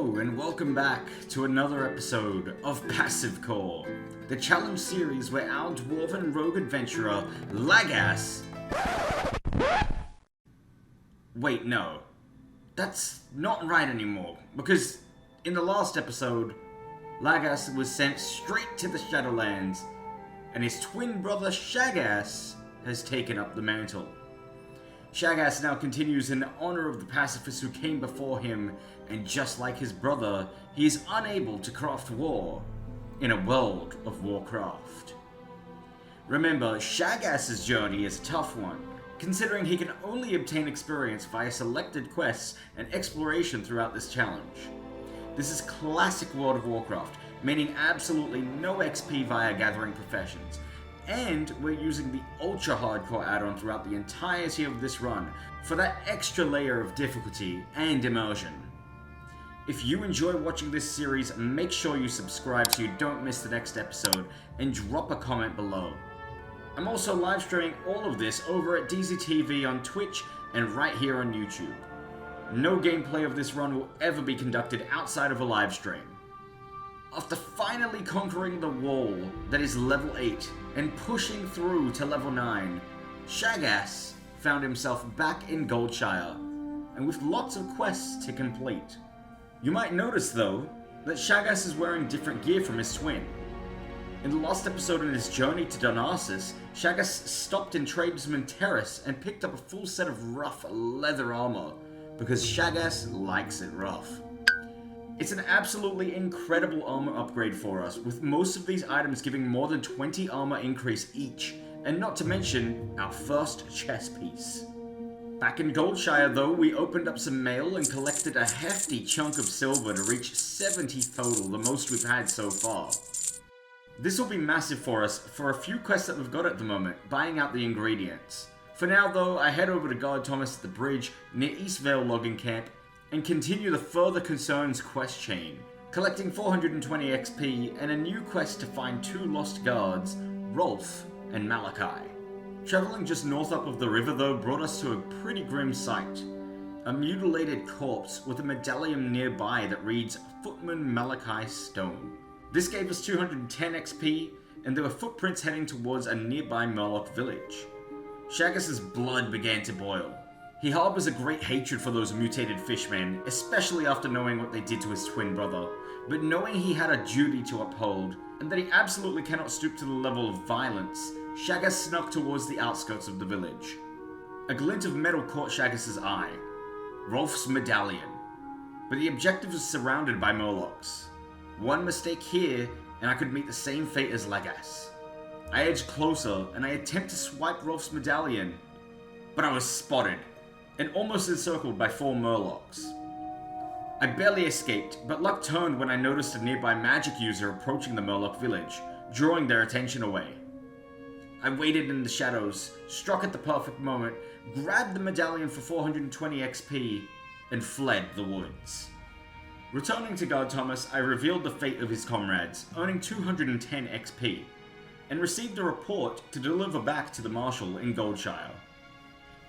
Hello and welcome back to another episode of Passivecore, the challenge series where our dwarven rogue adventurer, Lhaghass... Wait, no. That's not right anymore, because in the last episode, Lhaghass was sent straight to the Shadowlands, and his twin brother Shagass has taken up the mantle. Shagass now continues in honor of the pacifists who came before him, and just like his brother, he is unable to craft war in a world of Warcraft. Remember, Shagass's journey is a tough one, considering he can only obtain experience via selected quests and exploration throughout this challenge. This is classic World of Warcraft, meaning absolutely no XP via gathering professions, and we're using the Ultra Hardcore add-on throughout the entirety of this run for that extra layer of difficulty and immersion. If you enjoy watching this series, make sure you subscribe so you don't miss the next episode, and drop a comment below. I'm also live streaming all of this over at DZTV on Twitch and right here on YouTube. No gameplay of this run will ever be conducted outside of a live stream. After finally conquering the wall that is level 8 and pushing through to level 9, Shagass found himself back in Goldshire, and with lots of quests to complete. You might notice though, that Shagass is wearing different gear from his twin. In the last episode in his journey to Darnassus, Shagass stopped in Tradesman Terrace and picked up a full set of rough leather armor, because Shagass likes it rough. It's an absolutely incredible armor upgrade for us, with most of these items giving more than 20 armor increase each, and not to mention our first chest piece. Back in Goldshire though, we opened up some mail and collected a hefty chunk of silver to reach 70 total, the most we've had so far. This will be massive for us for a few quests that we've got at the moment, buying out the ingredients. For now though, I head over to guard Thomas at the bridge near Eastvale logging camp and continue the Further Concerns quest chain, collecting 420 XP and a new quest to find 2 lost guards, Rolf and Malachi. Traveling just north up of the river though brought us to a pretty grim sight. A mutilated corpse with a medallion nearby that reads Footman Malachi Stone. This gave us 210 XP, and there were footprints heading towards a nearby Murloc village. Shagass's blood began to boil. He harbors a great hatred for those mutated fishmen, especially after knowing what they did to his twin brother, but knowing he had a duty to uphold, and that he absolutely cannot stoop to the level of violence, Shagass snuck towards the outskirts of the village. A glint of metal caught Shagass's eye. Rolf's medallion. But the objective was surrounded by Murlocs. One mistake here, and I could meet the same fate as Lhaghass. I edged closer, and I attempt to swipe Rolf's medallion, but I was spotted, and almost encircled by 4 Murlocs. I barely escaped, but luck turned when I noticed a nearby magic user approaching the Murloc village, drawing their attention away. I waited in the shadows, struck at the perfect moment, grabbed the medallion for 420 XP, and fled the woods. Returning to guard Thomas, I revealed the fate of his comrades, earning 210 XP, and received a report to deliver back to the Marshal in Goldshire.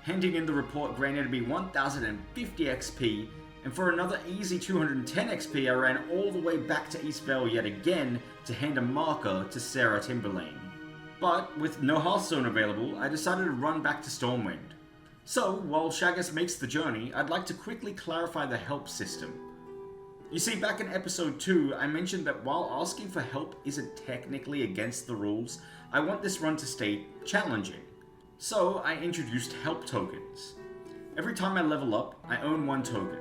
Handing in the report granted me 1050 XP, and for another easy 210 XP I ran all the way back to Eastvale yet again to hand a marker to Sarah Timberlane. But with no Hearthstone available, I decided to run back to Stormwind. So, while Shagass makes the journey, I'd like to quickly clarify the help system. You see, back in episode 2, I mentioned that while asking for help isn't technically against the rules, I want this run to stay challenging. So I introduced help tokens. Every time I level up, I earn 1 token.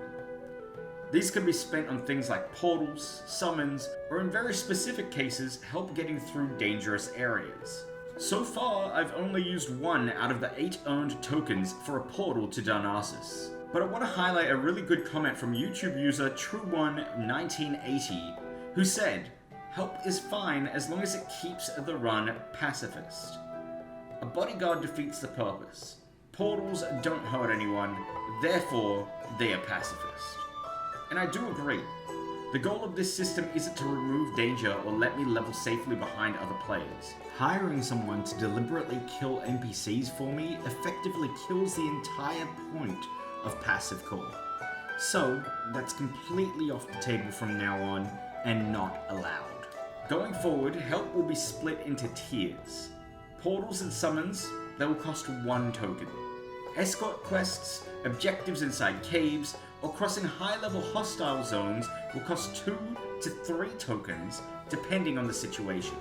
These can be spent on things like portals, summons, or in very specific cases, help getting through dangerous areas. So far, I've only used 1 out of the 8 earned tokens for a portal to Darnassus. But I want to highlight a really good comment from YouTube user TrueOne1980, who said, "Help is fine as long as it keeps the run pacifist. A bodyguard defeats the purpose. Portals don't hurt anyone, therefore they are pacifist." And I do agree. The goal of this system isn't to remove danger or let me level safely behind other players. Hiring someone to deliberately kill NPCs for me effectively kills the entire point of Passivecore. So, that's completely off the table from now on, and not allowed. Going forward, help will be split into tiers. Portals and summons, they will cost 1 token. Escort quests, objectives inside caves, or crossing high-level hostile zones will cost 2 to 3 tokens, depending on the situation.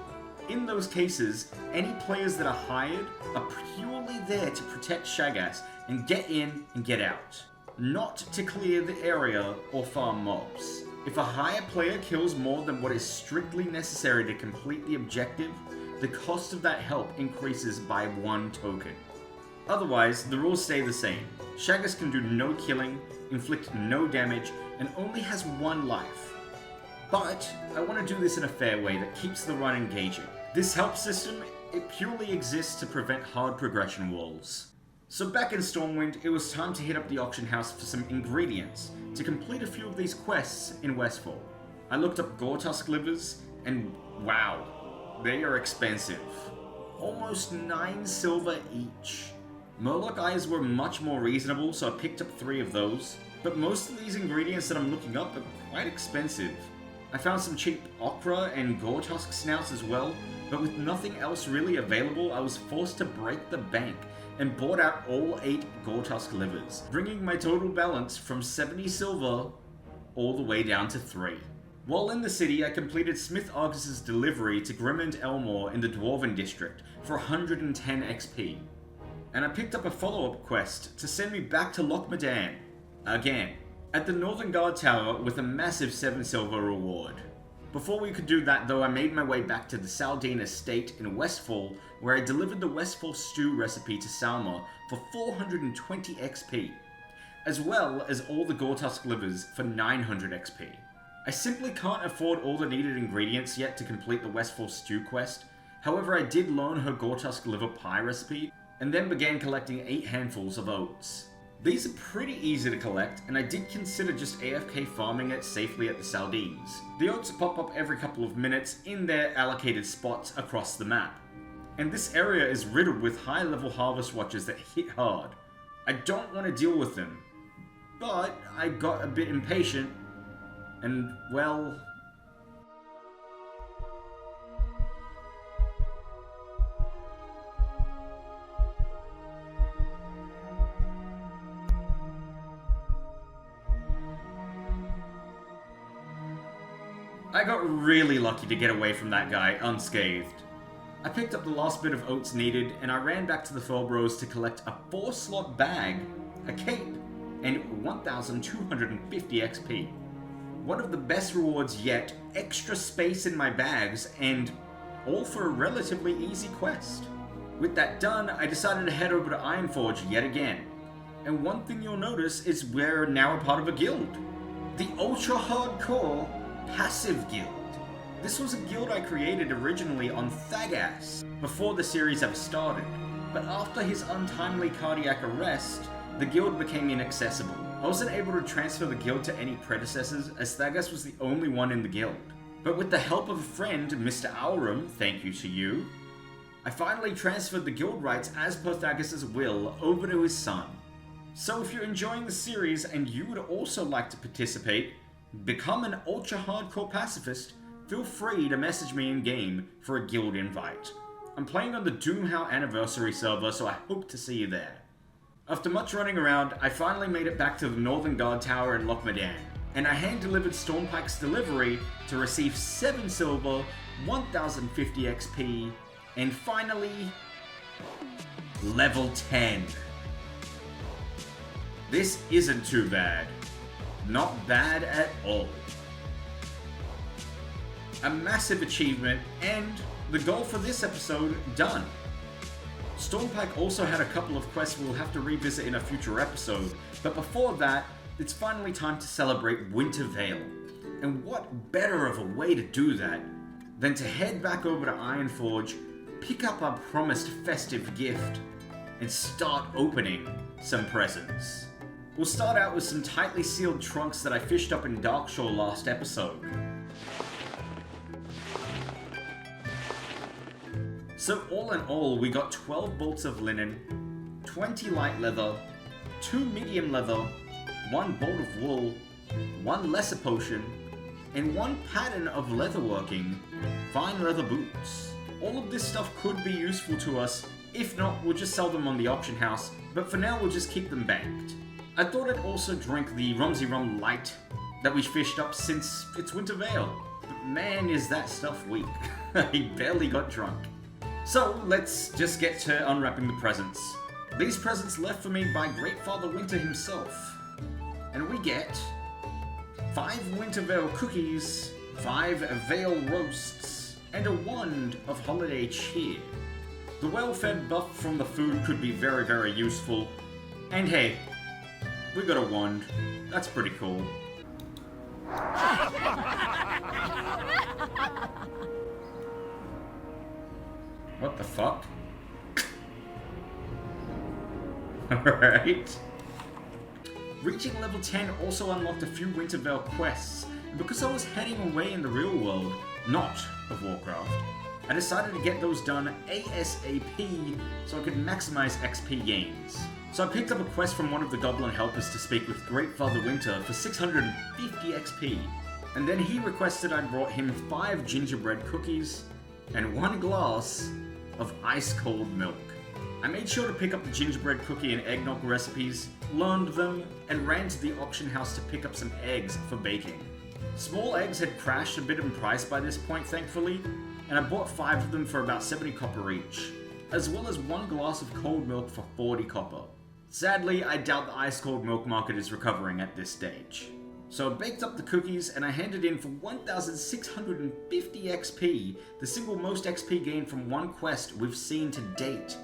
In those cases, any players that are hired are purely there to protect Shagass and get in and get out, not to clear the area or farm mobs. If a higher player kills more than what is strictly necessary to complete the objective, the cost of that help increases by 1 token. Otherwise, the rules stay the same. Shaghass can do no killing, inflict no damage, and only has 1 life. But I want to do this in a fair way that keeps the run engaging. This help system, it purely exists to prevent hard progression walls. So back in Stormwind, it was time to hit up the auction house for some ingredients to complete a few of these quests in Westfall. I looked up Gortusk livers, and wow, they are expensive. Almost 9 silver each. Murloc eyes were much more reasonable, so I picked up 3 of those. But most of these ingredients that I'm looking up are quite expensive. I found some cheap okra and Gortusk snouts as well, but with nothing else really available, I was forced to break the bank and bought out all 8 Gortusk livers, bringing my total balance from 70 silver all the way down to 3. While in the city, I completed Smith Argus's delivery to Grimond Elmore in the Dwarven District for 110 XP. And I picked up a follow-up quest to send me back to Lochmadan, again, at the Northern Guard Tower with a massive 7 silver reward. Before we could do that though, I made my way back to the Saldine estate in Westfall, where I delivered the Westfall stew recipe to Salma for 420 XP, as well as all the Gortusk livers for 900 XP. I simply can't afford all the needed ingredients yet to complete the Westfall stew quest, however I did learn her Gortusk liver pie recipe, and then began collecting 8 handfuls of oats. These are pretty easy to collect, and I did consider just AFK farming it safely at the Saldines. The oats pop up every couple of minutes in their allocated spots across the map, and this area is riddled with high-level harvest watchers that hit hard. I don't want to deal with them, but I got a bit impatient, and well... I got really lucky to get away from that guy unscathed. I picked up the last bit of oats needed, and I ran back to the Felbros to collect a 4-slot bag, a cape, and 1,250 XP. One of the best rewards yet, extra space in my bags, and all for a relatively easy quest. With that done, I decided to head over to Ironforge yet again. And one thing you'll notice is we're now a part of a guild. The Ultra Hardcore Passive Guild. This was a guild I created originally on Lhaghass, before the series ever started, but after his untimely cardiac arrest, the guild became inaccessible. I wasn't able to transfer the guild to any predecessors, as Shagass was the only one in the guild. But with the help of a friend, Mr. Aurum, thank you to you, I finally transferred the guild rights as per Shagass's will over to his son. So if you're enjoying the series and you would also like to participate, become an Ultra Hardcore Pacifist, feel free to message me in-game for a guild invite. I'm playing on the Doomhow Anniversary server, so I hope to see you there. After much running around, I finally made it back to the Northern Guard Tower in Lochmadan, and I hand-delivered Stormpike's delivery to receive 7 silver, 1,050 XP, and finally, level 10. This isn't too bad. Not bad at all. A massive achievement, and the goal for this episode done. Stormpike also had a couple of quests we'll have to revisit in a future episode, but before that, it's finally time to celebrate Winter Vale. And what better of a way to do that than to head back over to Ironforge, pick up our promised festive gift, and start opening some presents. We'll start out with some tightly sealed trunks that I fished up in Darkshore last episode. So all in all, we got 12 bolts of linen, 20 light leather, 2 medium leather, 1 bolt of wool, 1 lesser potion, and 1 pattern of leatherworking, fine leather boots. All of this stuff could be useful to us. If not, we'll just sell them on the auction house, but for now we'll just keep them banked. I thought I'd also drink the Rumsy Rum Light that we fished up since it's Winter Veil. But man, is that stuff weak. I barely got drunk. So let's just get to unwrapping the presents. These presents left for me by Great Father Winter himself. And we get 5 Winter Veil cookies, 5 Veil roasts, and a wand of holiday cheer. The well-fed buff from the food could be very, very useful. And hey, we got a wand. That's pretty cool. What the fuck? Alright. Reaching level 10 also unlocked a few Winter Veil quests, and because I was heading away in the real world, not of Warcraft, I decided to get those done ASAP so I could maximize XP gains. So I picked up a quest from one of the Goblin Helpers to speak with Great Father Winter for 650 XP, and then he requested I brought him 5 gingerbread cookies and 1 glass of ice-cold milk. I made sure to pick up the gingerbread cookie and eggnog recipes, learned them, and ran to the auction house to pick up some eggs for baking. Small eggs had crashed a bit in price by this point, thankfully, and I bought 5 of them for about 70 copper each, as well as 1 glass of cold milk for 40 copper. Sadly, I doubt the ice-cold milk market is recovering at this stage. So I baked up the cookies and I handed in for 1,650 XP, the single most XP gained from one quest we've seen to date.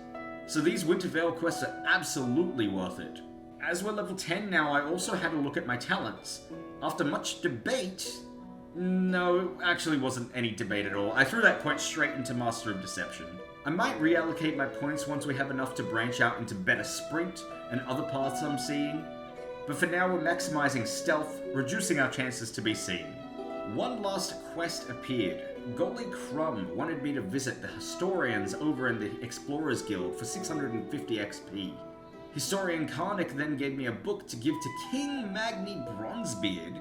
So these Winter Veil quests are absolutely worth it. As we're level 10 now, I also had a look at my talents. After much debate... No, it actually wasn't any debate at all. I threw that point straight into Master of Deception. I might reallocate my points once we have enough to branch out into better sprint and other paths I'm seeing. But for now we're maximizing stealth, reducing our chances to be seen. One last quest appeared. Golly Crumb wanted me to visit the Historians over in the Explorers Guild for 650 XP. Historian Karnak then gave me a book to give to King Magni Bronzebeard,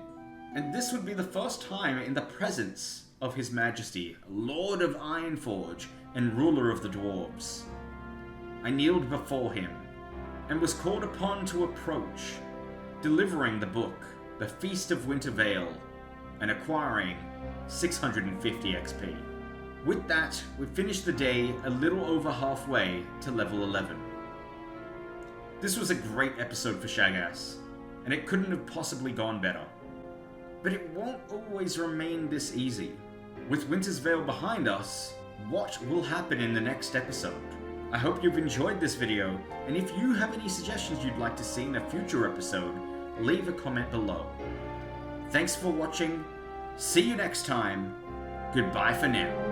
and this would be the first time in the presence of His Majesty, Lord of Ironforge and ruler of the Dwarves. I kneeled before him, and was called upon to approach, delivering the book, The Feast of Winter Veil, and acquiring 650 XP. With that, we finished the day a little over halfway to level 11. This was a great episode for Shagass, and it couldn't have possibly gone better. But it won't always remain this easy. With Winter's Veil behind us, what will happen in the next episode? I hope you've enjoyed this video, and if you have any suggestions you'd like to see in a future episode, leave a comment below. Thanks for watching, see you next time, goodbye for now.